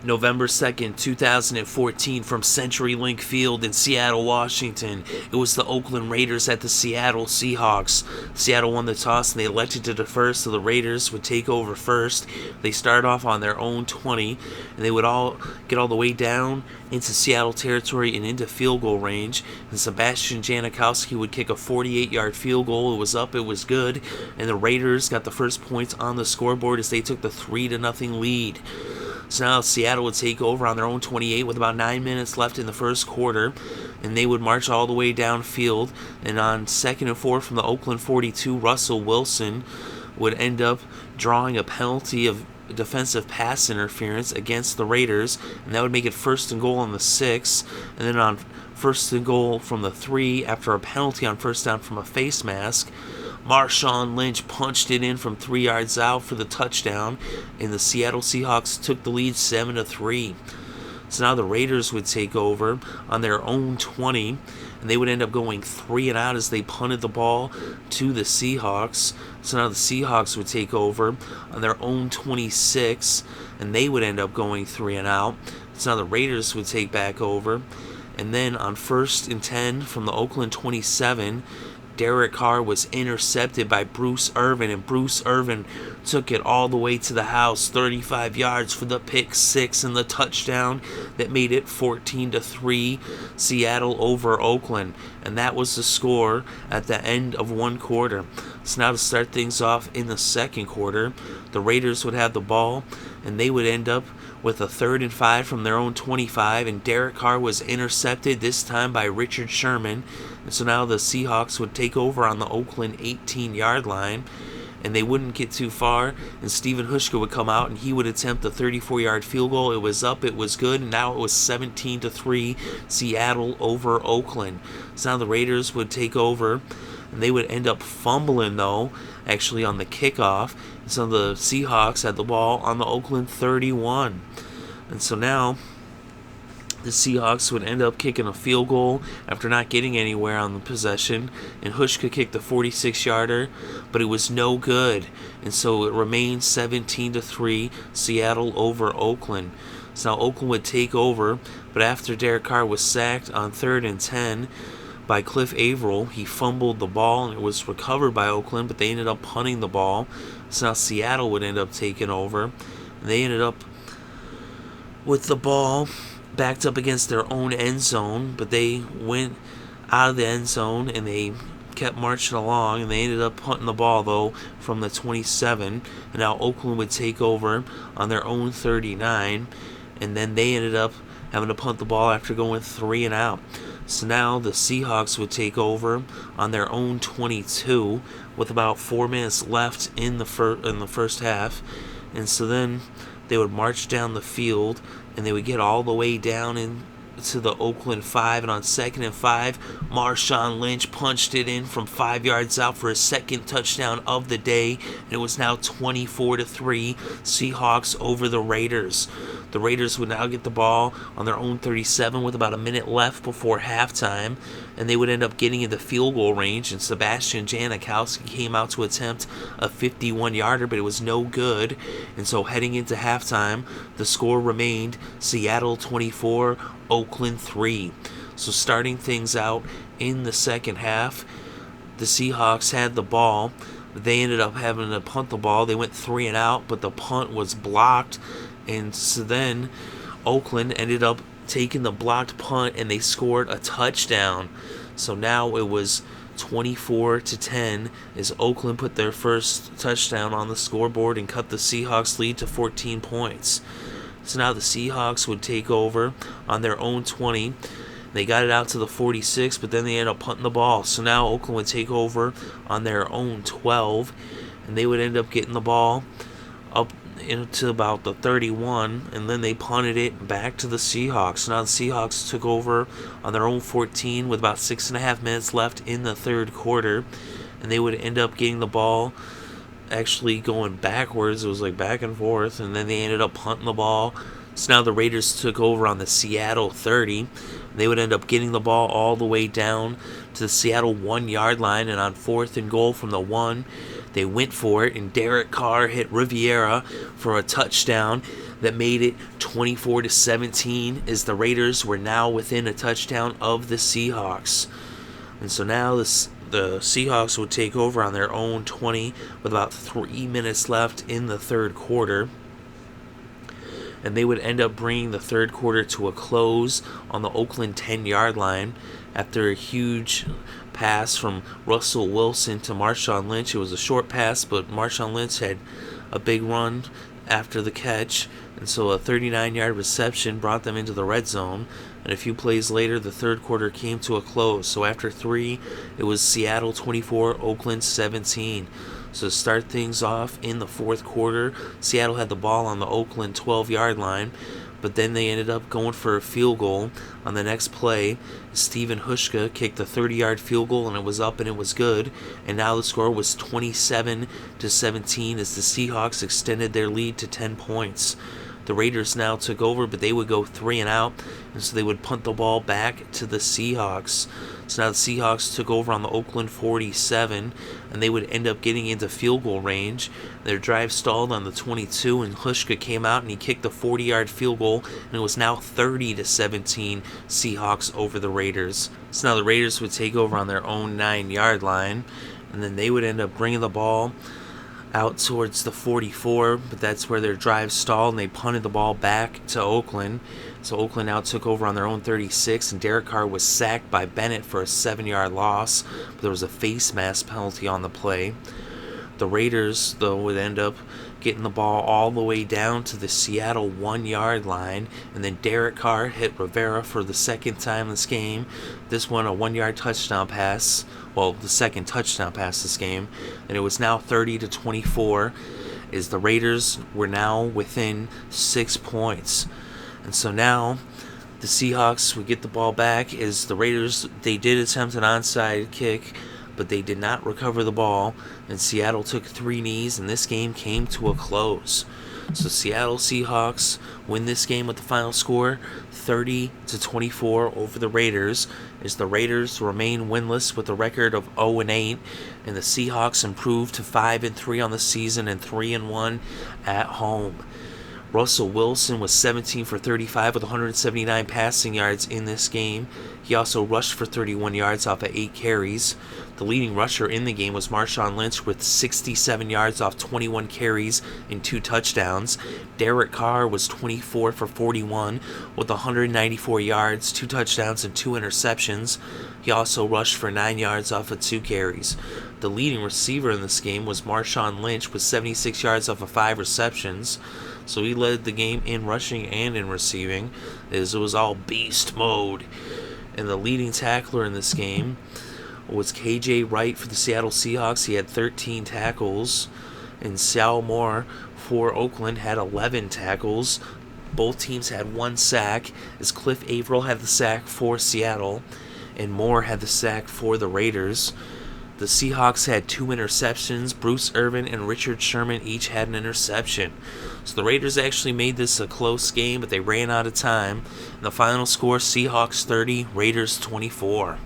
November 2nd, 2014, from CenturyLink Field in Seattle, Washington. It was the Oakland Raiders at the Seattle Seahawks. Seattle won the toss and they elected to defer, so the Raiders would take over first. They started off on their own 20, and they would all get all the way down into Seattle territory and into field goal range. And Sebastian Janikowski would kick a 48-yard field goal. It was up, it was good, and the Raiders got the first points on the scoreboard as they took the 3-0 lead. So now Seattle would take over on their own 28 with about 9 minutes left in the first quarter, and they would march all the way downfield. And on 2nd and 4 from the Oakland 42, Russell Wilson would end up drawing a penalty of defensive pass interference against the Raiders, and that would make it 1st and goal on the 6. And then on 1st and goal from the 3, after a penalty on 1st down from a face mask, Marshawn Lynch punched it in from 3 yards out for the touchdown, and the Seattle Seahawks took the lead 7-3. So now the Raiders would take over on their own 20, and they would end up going 3 and out as they punted the ball to the Seahawks. So now the Seahawks would take over on their own 26, and they would end up going 3 and out. So now the Raiders would take back over, and then on 1st and 10 from the Oakland 27, Derek Carr was intercepted by Irvin, and Irvin took it all the way to the house, 35 yards for the pick 6 and the touchdown that made it 14-3, Seattle over Oakland. And that was the score at the end of one quarter. So now to start things off in the second quarter, the Raiders would have the ball, and they would end up with a 3rd and 5 from their own 25, and Derek Carr was intercepted, this time by Richard Sherman. And so now the Seahawks would take over on the Oakland 18-yard line, and they wouldn't get too far, and Stephen Hauschka would come out, and he would attempt a 34-yard field goal. It was up, it was good, and now it was 17-3, Seattle over Oakland. So now the Raiders would take over, and they would end up fumbling, though, actually on the kickoff. And so the Seahawks had the ball on the Oakland 31. And so now the Seahawks would end up kicking a field goal after not getting anywhere on the possession, and Hauschka kicked the 46-yarder, but it was no good, and so it remained 17-3, Seattle over Oakland. So now Oakland would take over, but after Derek Carr was sacked on 3rd and 10 by Cliff Averill, he fumbled the ball, and it was recovered by Oakland, but they ended up punting the ball. So now Seattle would end up taking over, and they ended up with the ball backed up against their own end zone, but they went out of the end zone and they kept marching along, and they ended up punting the ball, though, from the 27, and now Oakland would take over on their own 39, and then they ended up having to punt the ball after going 3 and out. So now the Seahawks would take over on their own 22 with about 4 minutes left in the first half, and so then they would march down the field, and they would get all the way down into the Oakland 5, and on 2nd and 5, Marshawn Lynch punched it in from 5 yards out for his second touchdown of the day, and it was now 24-3, Seahawks over the Raiders. The Raiders would now get the ball on their own 37 with about a minute left before halftime, and they would end up getting into field goal range, and Sebastian Janikowski came out to attempt a 51-yarder, but it was no good. And so heading into halftime, the score remained Seattle 24, Oakland 3. So starting things out in the second half, the Seahawks had the ball. They ended up having to punt the ball. They went 3 and out, but the punt was blocked, and so then Oakland ended up taking the blocked punt, and they scored a touchdown. So now it was 24-10 as Oakland put their first touchdown on the scoreboard and cut the Seahawks lead to 14 points. So now the Seahawks would take over on their own 20. They got it out to the 46, but then they ended up punting the ball. So now Oakland would take over on their own 12, and they would end up getting the ball up into about the 31, and then they punted it back to the Seahawks. So now the Seahawks took over on their own 14 with about 6.5 minutes left in the third quarter, and they would end up getting the ball actually going backwards. It was like back and forth, and then they ended up punting the ball. So now the Raiders took over on the Seattle 30. They would end up getting the ball all the way down to the Seattle 1-yard line, and on 4th and goal from the 1, They went for it, and Derek Carr hit Rivera for a touchdown that made it 24-17, as the Raiders were now within a touchdown of the Seahawks. And so now the Seahawks would take over on their own 20 with about 3 minutes left in the third quarter. And they would end up bringing the third quarter to a close on the Oakland 10-yard line after a huge pass from Russell Wilson to Marshawn Lynch. It was a short pass, but Marshawn Lynch had a big run after the catch, and so a 39-yard reception brought them into the red zone. And a few plays later, the third quarter came to a close. So after 3, it was Seattle 24, Oakland 17. So to start things off in the fourth quarter, Seattle had the ball on the Oakland 12-yard line, but then they ended up going for a field goal on the next play. Hauschka kicked a 30-yard field goal, and it was up and it was good. And now the score was 27-17 as the Seahawks extended their lead to 10 points. The Raiders now took over, but they would go 3 and out, and so they would punt the ball back to the Seahawks. So now the Seahawks took over on the Oakland 47, and they would end up getting into field goal range. Their drive stalled on the 22, and Hauschka came out and he kicked a 40-yard field goal, and it was now 30-17 Seahawks over the Raiders. So now the Raiders would take over on their own 9-yard line, and then they would end up bringing the ball out towards the 44, but that's where their drive stalled, and they punted the ball back to Oakland. So Oakland now took over on their own 36, and Derek Carr was sacked by Bennett for a 7-yard loss, but there was a face mask penalty on the play. The Raiders, though, would end up getting the ball all the way down to the Seattle 1-yard line, and then Derek Carr hit Rivera for the second time this game. This one, a 1-yard touchdown pass. Well, the second touchdown pass this game, and it was now 30-24, as the Raiders were now within 6 points. And so now the Seahawks would get the ball back, as the Raiders, they did attempt an onside kick, but they did not recover the ball, and Seattle took 3 knees, and this game came to a close. So Seattle Seahawks win this game with the final score 30-24 over the Raiders, as the Raiders remain winless with a record of 0-8, and the Seahawks improve to 5-3 on the season and 3-1 at home. Russell Wilson was 17 for 35 with 179 passing yards in this game. He also rushed for 31 yards off of 8 carries. The leading rusher in the game was Marshawn Lynch with 67 yards off 21 carries and 2 touchdowns. Derek Carr was 24 for 41 with 194 yards, 2 touchdowns, and 2 interceptions. He also rushed for 9 yards off of 2 carries. The leading receiver in this game was Marshawn Lynch with 76 yards off of 5 receptions. So he led the game in rushing and in receiving, as it was all beast mode. And the leading tackler in this game was KJ Wright for the Seattle Seahawks. He had 13 tackles. And Sal Moore for Oakland had 11 tackles. Both teams had 1 sack, as Cliff Averill had the sack for Seattle, and Moore had the sack for the Raiders. The Seahawks had 2 interceptions. Bruce Irvin and Richard Sherman each had an interception. So the Raiders actually made this a close game, but they ran out of time. And the final score, Seahawks 30, Raiders 24.